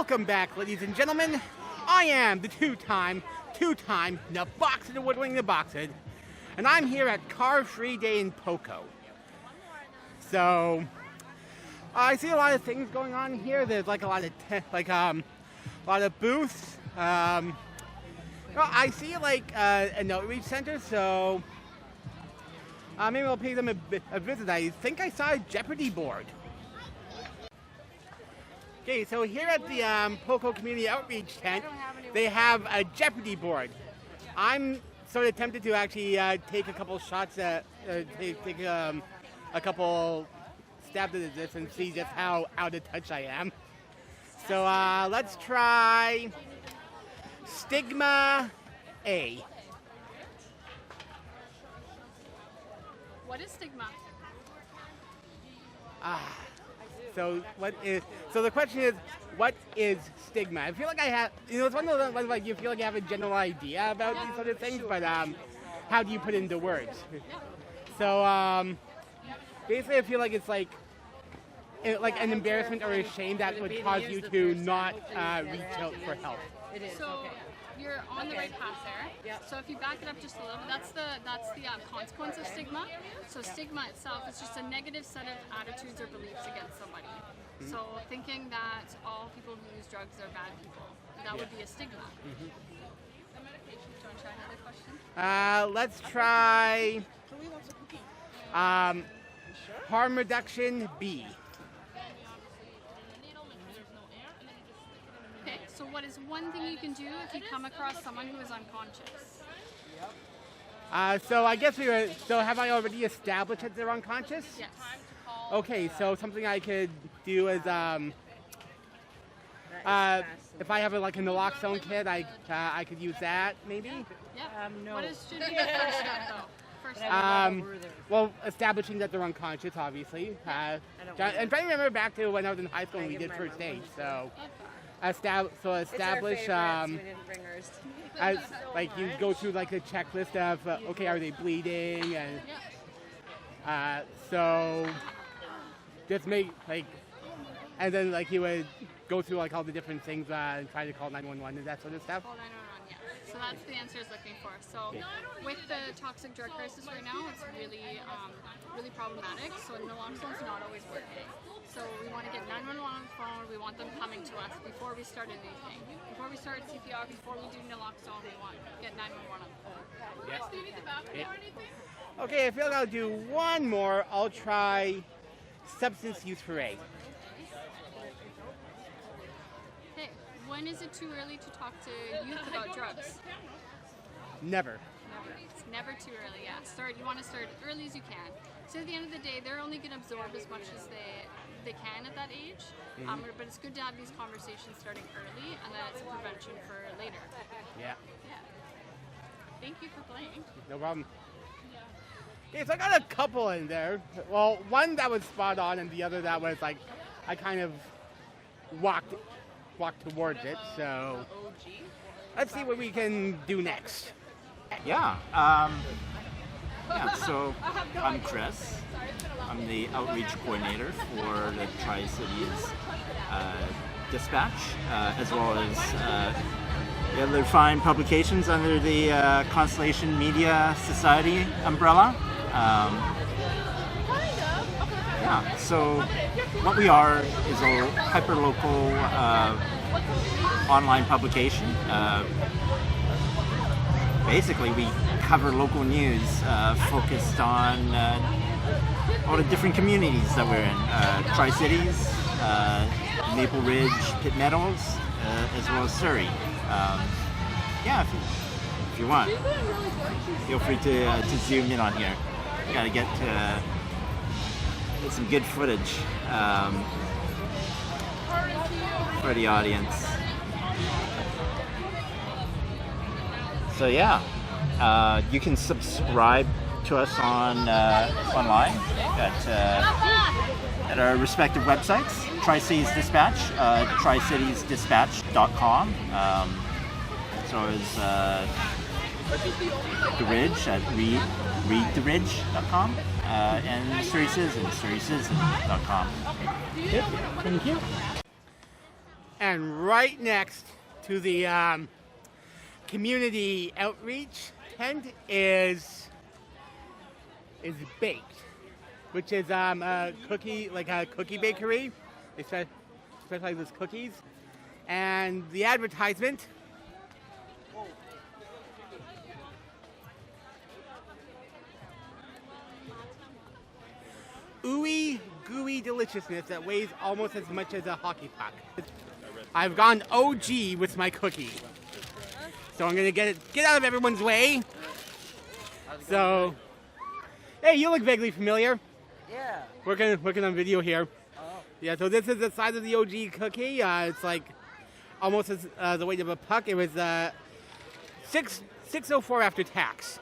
Welcome back, ladies and gentlemen. I am the two-time the boxer, the woodwing, the boxer, and I'm here at Car Free Day in Poco. So I see a lot of things going on here. There's like a lot of booths. I see like an outreach center, so maybe I'll pay them a visit. I think I saw a Jeopardy board. Okay, so here at the Poco Community Outreach Tent, they have a Jeopardy board. I'm sort of tempted to actually take a couple shots at, take a couple stabs at this and see just how out of touch I am. So let's try Stigma A. What is stigma? So the question is, what is stigma? I feel like I have, it's one of those ones like you feel like you have a general idea about these sort of things, but how do you put it into words? So basically I feel like it's like an embarrassment or a shame that would cause you to not reach out for help. So you're on the right path there. So if you back it up just a little bit, that's the consequence of stigma. So stigma itself is just a negative set of attitudes or beliefs against somebody. So thinking that all people who use drugs are bad people, that would be a stigma. Do you want to try another question? Let's try harm reduction B. Okay, so what is one thing you can do if you come across someone who is unconscious? So I guess so have I already established that they're unconscious? Yes. Okay, so something I could do is, if I have like a naloxone kit, I could use that maybe? Yeah. What should be the first step though? Well, establishing that they're unconscious, obviously. And trying to remember back to when I was in high school and we did first aid, so establish, as like you go through like a checklist of okay, are they bleeding, and so just make like, and then like you would go through like all the different things and try to call 911 and that sort of stuff. Call 911, yeah. So that's the answer is looking for. So with the toxic drug crisis right now, it's really really problematic. So naloxone's not always working. So we want to get 911 on the phone. We want them coming to us before we start anything. Before we start CPR, before we do naloxone, we want to get 911 on the phone. Yeah. Do you need the bathroom or anything? Okay, I feel like I'll do one more. I'll try substance use for A. Hey, when is it too early to talk to youth about drugs? Never. Never. It's never too early, yeah. You want to start early as you can. So at the end of the day, they're only going to absorb as much as they can at that age. But it's good to have these conversations starting early, and then it's a prevention for later. Yeah. Yeah. Thank you for playing. No problem. Okay, so I got a couple in there. Well, one that was spot on, and the other that was like, I kind of walked towards it. So let's see what we can do next. So I'm Chris. I'm the outreach coordinator for the Tri-Cities Dispatch, as well as the other fine publications under the Constellation Media Society umbrella. So what we are is a hyper-local online publication. Basically, we cover local news focused on all the different communities that we're in. Tri-Cities, Maple Ridge, Pitt Meadows, as well as Surrey. If you want, feel free to zoom in on here. You gotta get some good footage for the audience. So you can subscribe to us online at our respective websites. Tri-Cities Dispatch, tricitiesdispatch.com. So is The Ridge at readtheridge.com, and Surrey Citizen, surreycitizen.com. Yep, thank you. And right next to the community outreach tent is Baked, which is a cookie, like a cookie bakery. They specialize with cookies. And the advertisement. Ooey gooey deliciousness that weighs almost as much as a hockey puck. I've gone OG with my cookie. So I'm gonna get out of everyone's way. So, hey, you look vaguely familiar. Yeah. Working on video here. Oh. Yeah, so this is the size of the OG cookie. It's like almost as the weight of a puck. It was $6.04 after tax.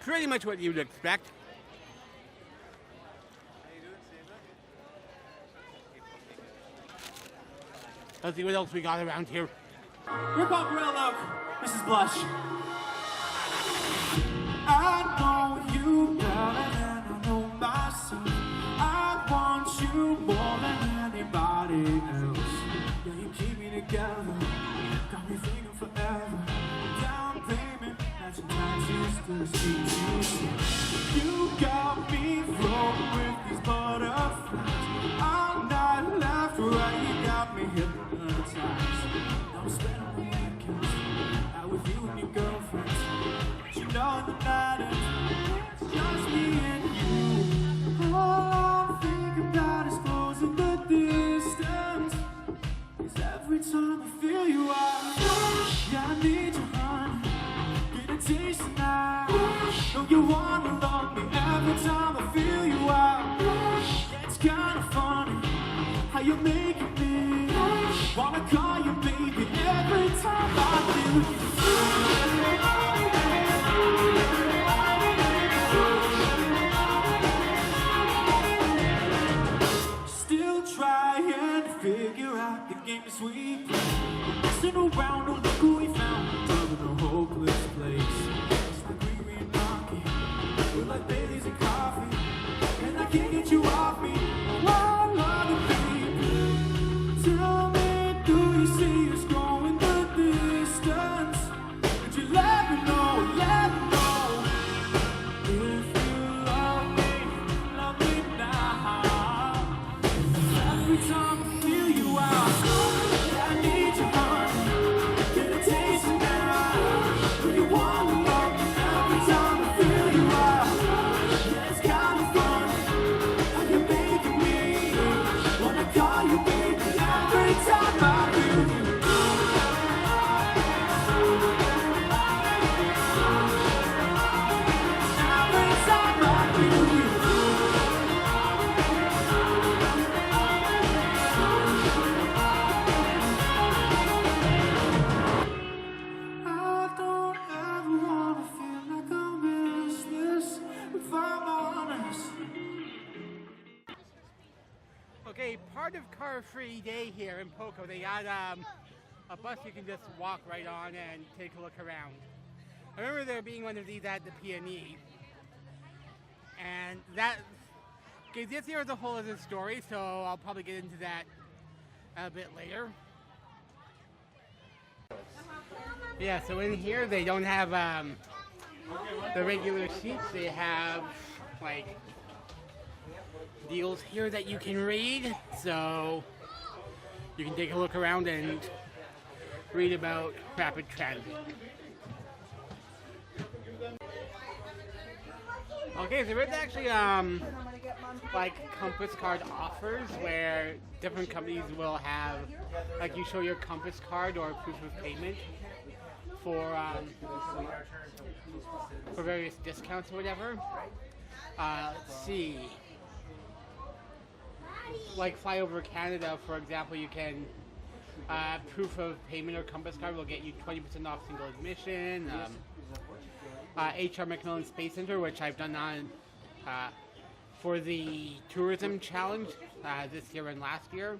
Pretty much what you'd expect. Let's see what else we got around here. Rip on Grill Oak, Mrs. Blush. I know you better than I know myself. I want you more than anybody else. Yeah, you keep me together, got me thinking forever. Down payment, that's your taxes to the streets. You got me flowing with these butterflies. All night left, right, you got me hypnotized. I'm spending the weekends out with you and your girlfriends. But you know the night is just me and you. All I'm thinking about is closing the distance. 'Cause every time I feel you out, yeah, I need you, honey. Get a taste tonight. Know you wanna love me every time I feel you out. Yeah, it's kinda funny how you're making me wanna call you baby every time I feel you. Still trying to figure out the games we play. Messing around, don't look who we found. Loving a hopeless place. It's like we knocking. We're like Baileys and coffee, and I can't get you off me. Why love you, baby? Tell me, do you see us going the distance? Would you let me know, let me know? If you love me now. Every time I feel you out, yeah, I need you, honey. Get a taste now. Do you wanna love me every time I feel you out? Yeah, it's kinda fun how you're making me wanna call you baby every time I feel you. Every time I feel you. I don't ever wanna feel like I miss this, if I'm honest. Okay, part of Car Free Day here in Poco, they got a bus you can just walk right on and take a look around. I remember there being one of these at the PME, and that, okay, this here is a whole other story, so I'll probably get into that a bit later. Yeah, so in here they don't have the regular seats. They have like deals here that you can read, so you can take a look around and read about rapid transit. Okay, so there's actually like Compass card offers where different companies will have, like, you show your Compass card or proof of payment for various discounts or whatever. Let's see. Like Fly Over Canada, for example, you can proof of payment or Compass card will get you 20% off single admission. HR Macmillan Space Center, which I've done on for the tourism challenge this year and last year.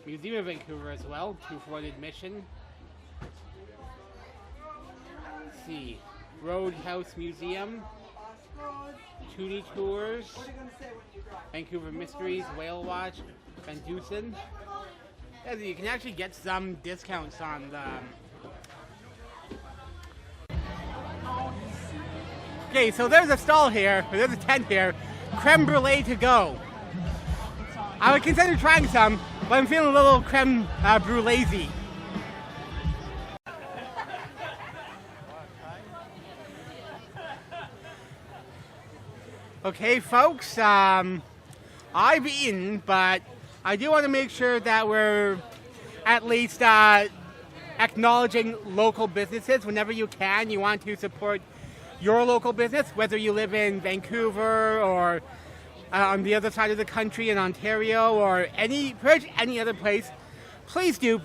Museum of Vancouver as well, $2 admission. Let's see, Roadhouse Museum, Toonie Tours, Vancouver Mysteries, Whale Watch, Van Dusen. Yeah, you can actually get some discounts on the. Okay, so there's a stall here, or there's a tent here, creme brulee to go. I would consider trying some, but I'm feeling a little creme brulee-y. Okay, folks, I've eaten, but I do want to make sure that we're at least acknowledging local businesses whenever you can. You want to support your local business, whether you live in Vancouver or on the other side of the country in Ontario or any other place. Please do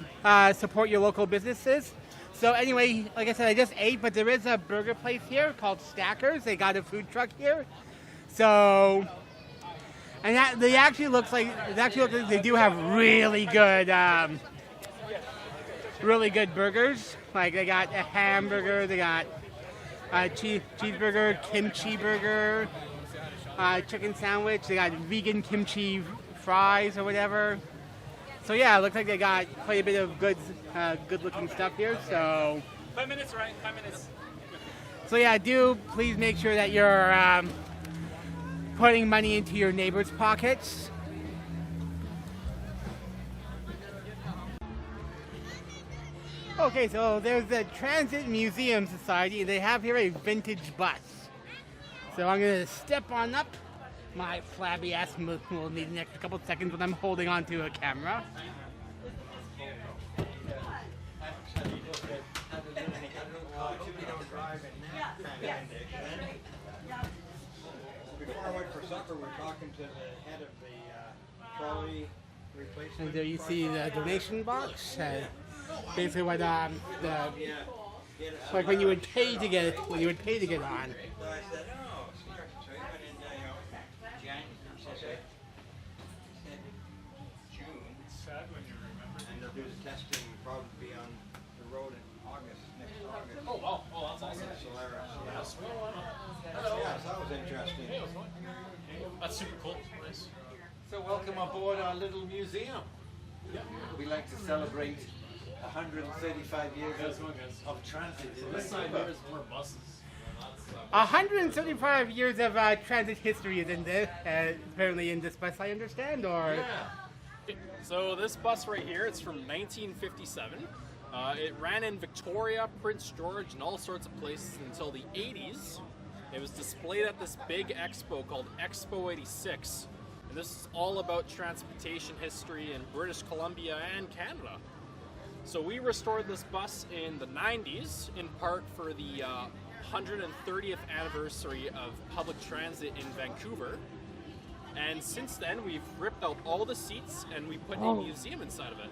support your local businesses. So anyway, like I said, I just ate, but there is a burger place here called Stackers. They got a food truck here. So, and they actually looks like they do have really good burgers. Like they got a hamburger, they got cheeseburger, kimchi burger, chicken sandwich. They got vegan kimchi fries or whatever. So yeah, it looks like they got quite a bit of good-looking stuff here. So 5 minutes, right? 5 minutes. So yeah, do please make sure that you're putting money into your neighbors' pockets. Okay, so there's the Transit Museum Society, and they have here a vintage bus. So I'm going to step on up. My flabby ass will need an extra couple seconds when I'm holding onto a camera. Before I went for supper, we were talking to the head of the trolley replacement. And there you see the donation box. Basically, what like when you would pay to get on. So I said, oh, smart. So he went in, June. It's sad when you remember. And they'll do the testing probably on the road in next August. Oh, wow. Oh, that's awesome. Solaris. Yeah. Yeah, so that was interesting. That's super cool. Nice. So welcome aboard our little museum. We like to celebrate 135 years of transit. This side here is more buses. 175 years of transit history is in this, apparently in this bus, I understand, or? Yeah. So this bus right here, it's from 1957. It ran in Victoria, Prince George, and all sorts of places until the 80s. It was displayed at this big expo called Expo 86. And this is all about transportation history in British Columbia and Canada. So we restored this bus in the 90s, in part for the 130th anniversary of public transit in Vancouver. And since then, we've ripped out all the seats and we put a museum inside of it.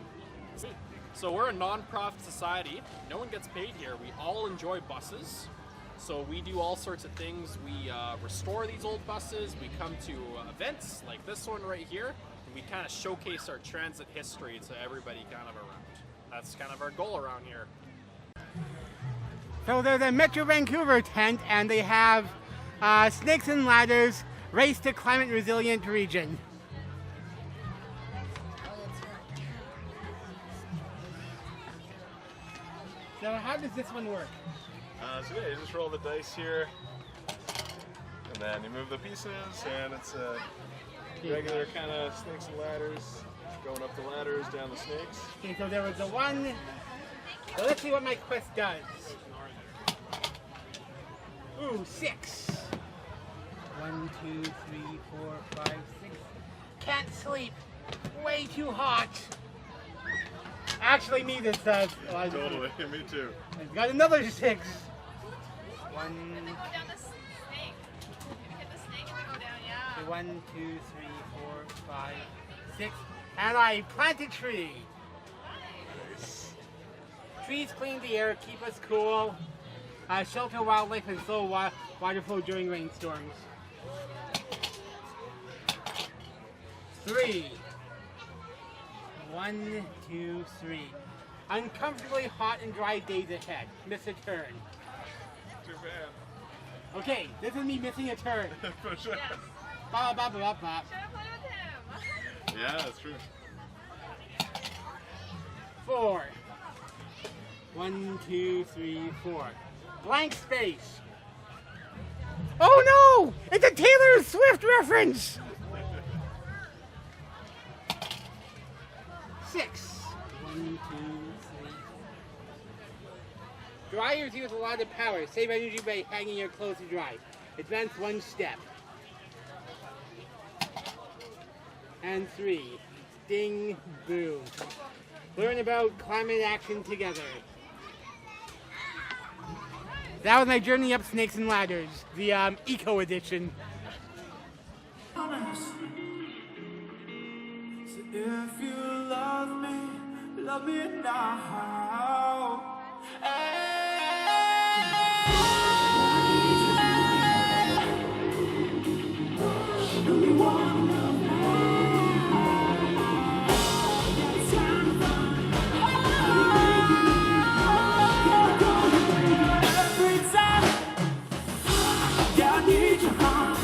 So we're a non-profit society. No one gets paid here. We all enjoy buses. So we do all sorts of things. We restore these old buses. We come to events like this one right here. And we kind of showcase our transit history to everybody kind of around. That's kind of our goal around here. So there's a Metro Vancouver tent, and they have Snakes and Ladders, Race to Climate Resilient Region. So how does this one work? So yeah, you just roll the dice here, and then you move the pieces, and it's a regular kind of snakes and ladders, going up the ladders, down the snakes. Okay, so there was the one. So let's see what my quest does. Ooh, 6. 1, 2, 3, 4, 5, 6. Can't sleep. Way too hot. Actually, me this does. Totally, me too. I've got another 6. 1. And then go down the snake. You hit the snake and then go down, yeah. 1, 2, 3, 4, 5, 6. And I plant a tree. Trees clean the air, keep us cool, shelter wildlife, and slow water flow during rainstorms. 3. 1, 2, 3. Uncomfortably hot and dry days ahead. Miss a turn. Too bad. Okay, this is me missing a turn. For sure. Ba ba ba ba ba. Yeah, that's true. 4. 1, 2, 3, 4. Blank space. Oh no! It's a Taylor Swift reference! 6. 1, 2, 3. Dryers use a lot of power. Save energy by hanging your clothes to dry. Advance 1 step. And 3. Ding, boom. Learn about climate action together. That was my journey up Snakes and Ladders, the Eco Edition. honest. So if you love me now. Every time, yeah, I need your heart.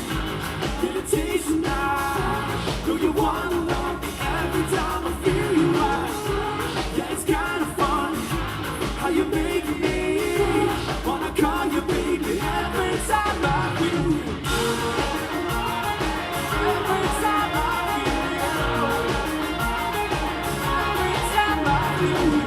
Get a taste now. Do you wanna love me every time I feel you out? Yeah, it's kinda fun how you make me wanna call you baby every time I feel you. Every time I feel you. Every time I feel you.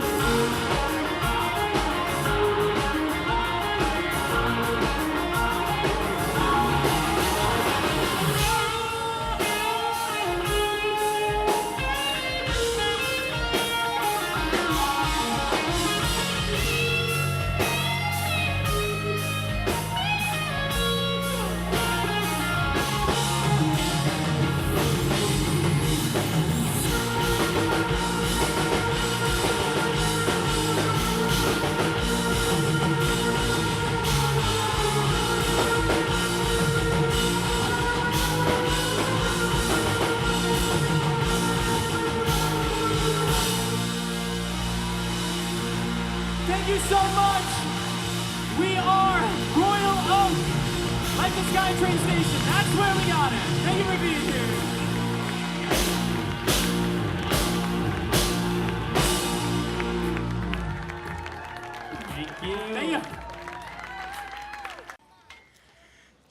Thank you so much. We are Royal Oak, like the SkyTrain station. That's where we got it. Thank you for being here. Thank you. Thank you.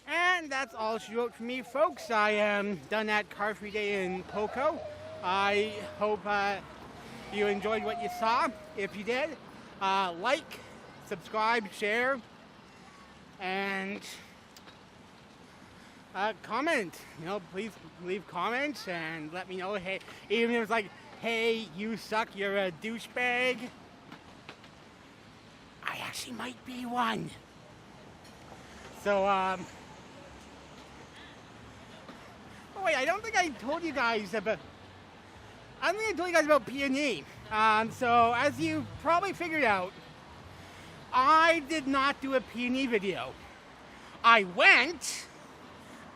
And that's all she wrote for me, folks. I am done at Car Free Day in Poco. I hope you enjoyed what you saw. If you did, like, subscribe, share, and comment. You know, please leave comments and let me know. Hey, even if it's like, hey, you suck, you're a douchebag. I actually might be one. So, oh wait, I don't think I told you guys about. I don't think I told you guys about P&E. So, as you probably figured out, I did not do a P&E video. I went,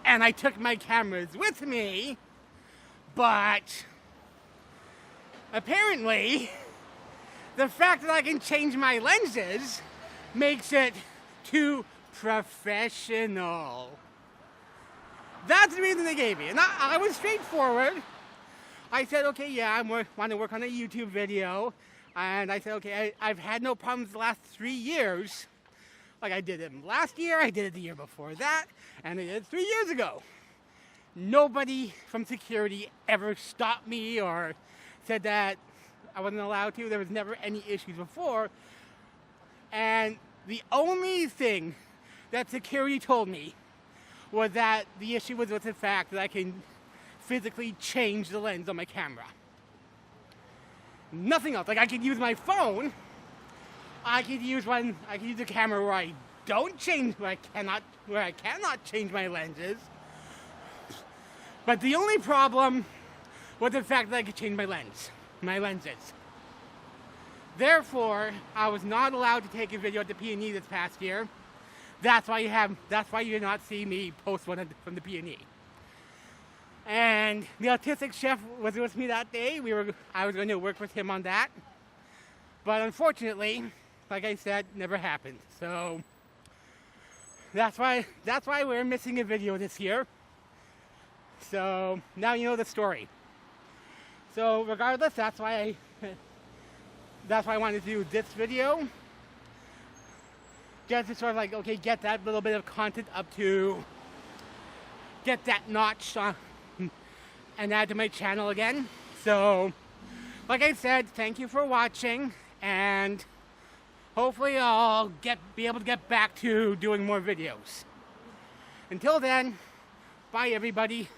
and I took my cameras with me, but apparently, the fact that I can change my lenses makes it too professional. That's the reason they gave me. And I was straightforward. I said, okay, yeah, I want to work on a YouTube video. And I said, okay, I've had no problems the last 3 years. Like I did it last year, I did it the year before that, and I did it 3 years ago. Nobody from security ever stopped me or said that I wasn't allowed to. There was never any issues before. And the only thing that security told me was that the issue was with the fact that I can physically change the lens on my camera. Nothing else. Like I could use my phone. I could use a camera where I cannot change my lenses. But the only problem was the fact that I could change my lenses. Therefore, I was not allowed to take a video at the P&E this past year. That's why you did not see me post one from the P&E. And the autistic chef was with me that day. I was going to work with him on that. But unfortunately, like I said, never happened. So that's why we're missing a video this year. So now you know the story. So regardless, that's why I wanted to do this video. Just to sort of like, okay, get that little bit of content up to get that notch on, and add to my channel again. So, like I said, thank you for watching, and hopefully I'll be able to get back to doing more videos. Until then, bye everybody.